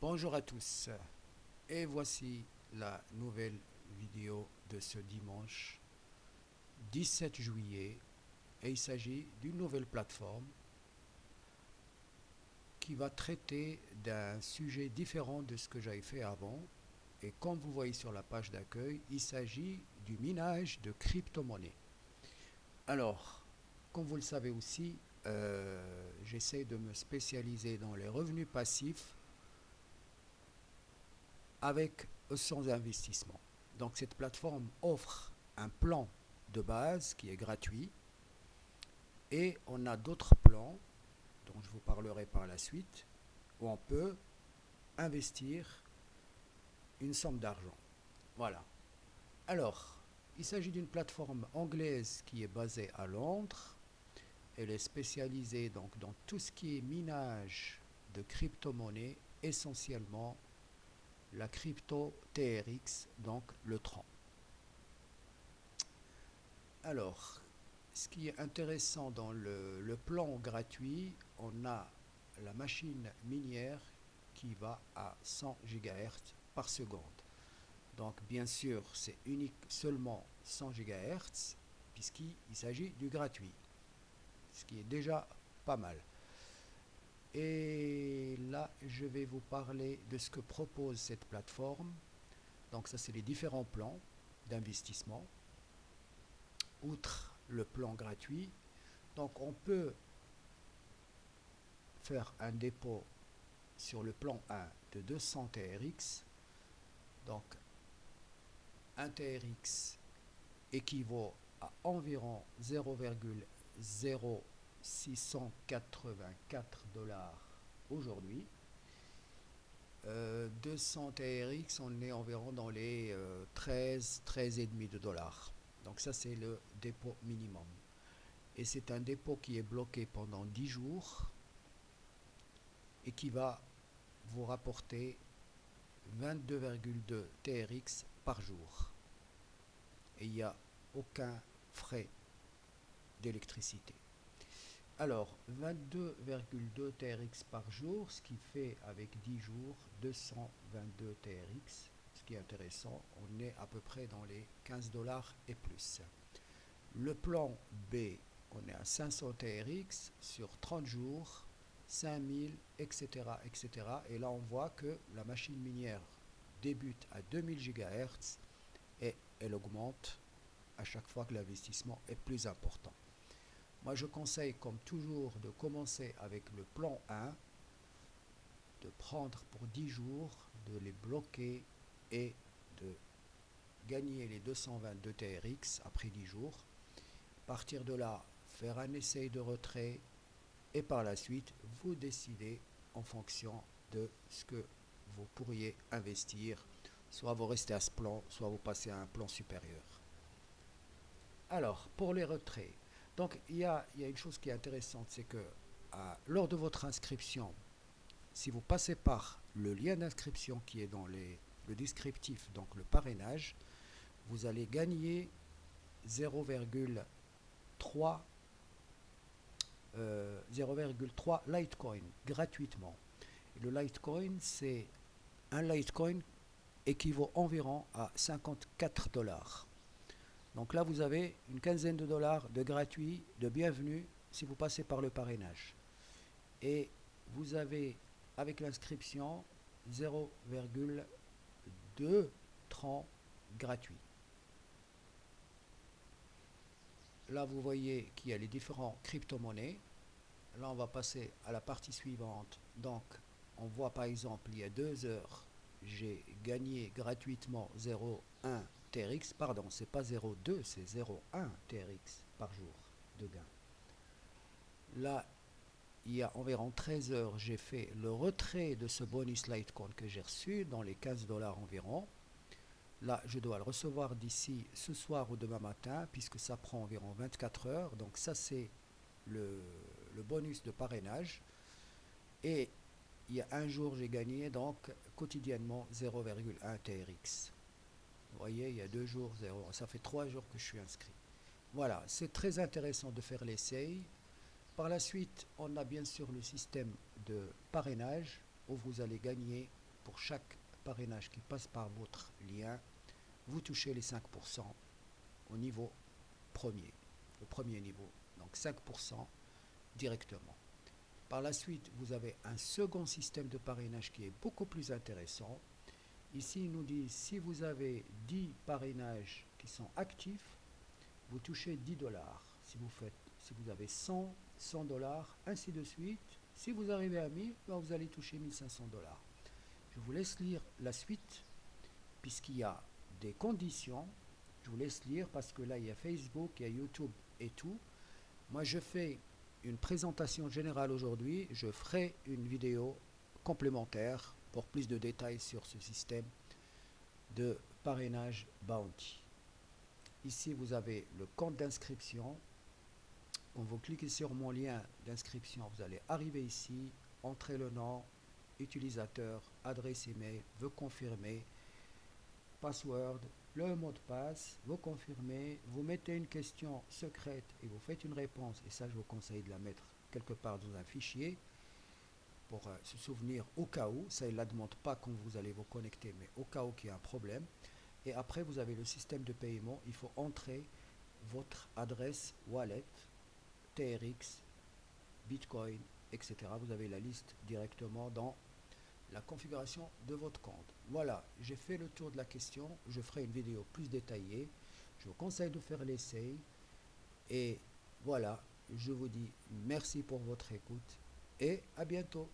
Bonjour à tous et voici la nouvelle vidéo de ce dimanche 17 juillet et il s'agit d'une nouvelle plateforme qui va traiter d'un sujet différent de ce que j'avais fait avant et comme vous voyez sur la page d'accueil, il s'agit du minage de crypto-monnaies. Alors, comme vous le savez aussi, j'essaie de me spécialiser dans les revenus passifs avec ou sans investissement. Donc cette plateforme offre un plan de base qui est gratuit et on a d'autres plans dont je vous parlerai par la suite où on peut investir une somme d'argent. Voilà. Alors, il s'agit d'une plateforme anglaise qui est basée à Londres. Elle est spécialisée donc dans tout ce qui est minage de crypto-monnaies, essentiellement la crypto TRX, donc le Tron. Alors, ce qui est intéressant dans le plan gratuit, on a la machine minière qui va à 100 GHz par seconde. Donc, bien sûr, c'est unique seulement 100 GHz puisqu'il s'agit du gratuit, ce qui est déjà pas mal. Et là, je vais vous parler de ce que propose cette plateforme. Donc, ça, c'est les différents plans d'investissement. Outre le plan gratuit, donc on peut faire un dépôt sur le plan 1 de 200 TRX. Donc, un TRX équivaut à environ 0,0684 dollars aujourd'hui. 200 TRX, on est environ dans les 13,5 de dollars. Donc ça, c'est le dépôt minimum. Et c'est un dépôt qui est bloqué pendant 10 jours et qui va vous rapporter 22,2 TRX par jour. Et il n'y a aucun frais d'électricité. Alors, 22,2 TRX par jour, ce qui fait avec 10 jours 222 TRX. Ce qui est intéressant, on est à peu près dans les 15 dollars et plus. Le plan B, on est à 500 TRX sur 30 jours, 5000, etc., etc. Et là, on voit que la machine minière débute à 2000 GHz et elle augmente à chaque fois que l'investissement est plus important. Moi, je conseille, comme toujours, de commencer avec le plan 1, de prendre pour 10 jours, de les bloquer et de gagner les 222 TRX après 10 jours. Partir de là, faire un essai de retrait et par la suite, vous décidez en fonction de ce que vous pourriez investir. Soit vous restez à ce plan, soit vous passez à un plan supérieur. Alors, pour les retraits, donc il y a une chose qui est intéressante, c'est que lors de votre inscription, si vous passez par le lien d'inscription qui est dans le descriptif, donc le parrainage, vous allez gagner 0,3 Litecoin gratuitement. Et le Litecoin, c'est un Litecoin équivaut environ à 54 dollars. Donc là, vous avez une quinzaine de dollars de gratuit, de bienvenue, si vous passez par le parrainage. Et vous avez, avec l'inscription, 0,2 gratuit. Là, vous voyez qu'il y a les différents crypto-monnaies. Là, on va passer à la partie suivante. Donc, on voit par exemple, il y a 2 heures, j'ai gagné gratuitement 0,1 TRX. Pardon, c'est pas 0,2, c'est 0,1 TRX par jour de gain. Là, il y a environ 13 heures, j'ai fait le retrait de ce bonus Litecoin que j'ai reçu dans les 15 dollars environ. Là, je dois le recevoir d'ici ce soir ou demain matin, puisque ça prend environ 24 heures. Donc ça, c'est le bonus de parrainage. Et il y a un jour, j'ai gagné donc quotidiennement 0,1 TRX. Vous voyez, il y a 2 jours, 0. Ça fait 3 jours que je suis inscrit. Voilà, c'est très intéressant de faire l'essai. Par la suite, on a bien sûr le système de parrainage où vous allez gagner pour chaque parrainage qui passe par votre lien, vous touchez les 5% au niveau premier, le premier niveau, donc 5% directement. Par la suite, vous avez un second système de parrainage qui est beaucoup plus intéressant. Ici, il nous dit si vous avez 10 parrainages qui sont actifs, vous touchez 10 dollars. Si vous avez 100, 100 dollars, ainsi de suite. Si vous arrivez à 1000, ben vous allez toucher 1500 dollars. Je vous laisse lire la suite, puisqu'il y a des conditions. Je vous laisse lire parce que là, il y a Facebook, il y a YouTube et tout. Moi, je fais une présentation générale aujourd'hui. Je ferai une vidéo complémentaire pour plus de détails sur ce système de parrainage Bounty. Ici, vous avez le compte d'inscription. Quand vous cliquez sur mon lien d'inscription, vous allez arriver ici, entrer le nom, utilisateur, adresse email, vous confirmez, password, le mot de passe, vous confirmez, vous mettez une question secrète et vous faites une réponse. Et ça, je vous conseille de la mettre quelque part dans un fichier pour se souvenir au cas où. Ça, il ne la demande pas quand vous allez vous connecter, mais au cas où il y a un problème. Et après, vous avez le système de paiement. Il faut entrer votre adresse wallet, TRX, Bitcoin, etc. Vous avez la liste directement dans la configuration de votre compte. Voilà, j'ai fait le tour de la question. Je ferai une vidéo plus détaillée. Je vous conseille de faire l'essai. Et voilà, je vous dis merci pour votre écoute et à bientôt.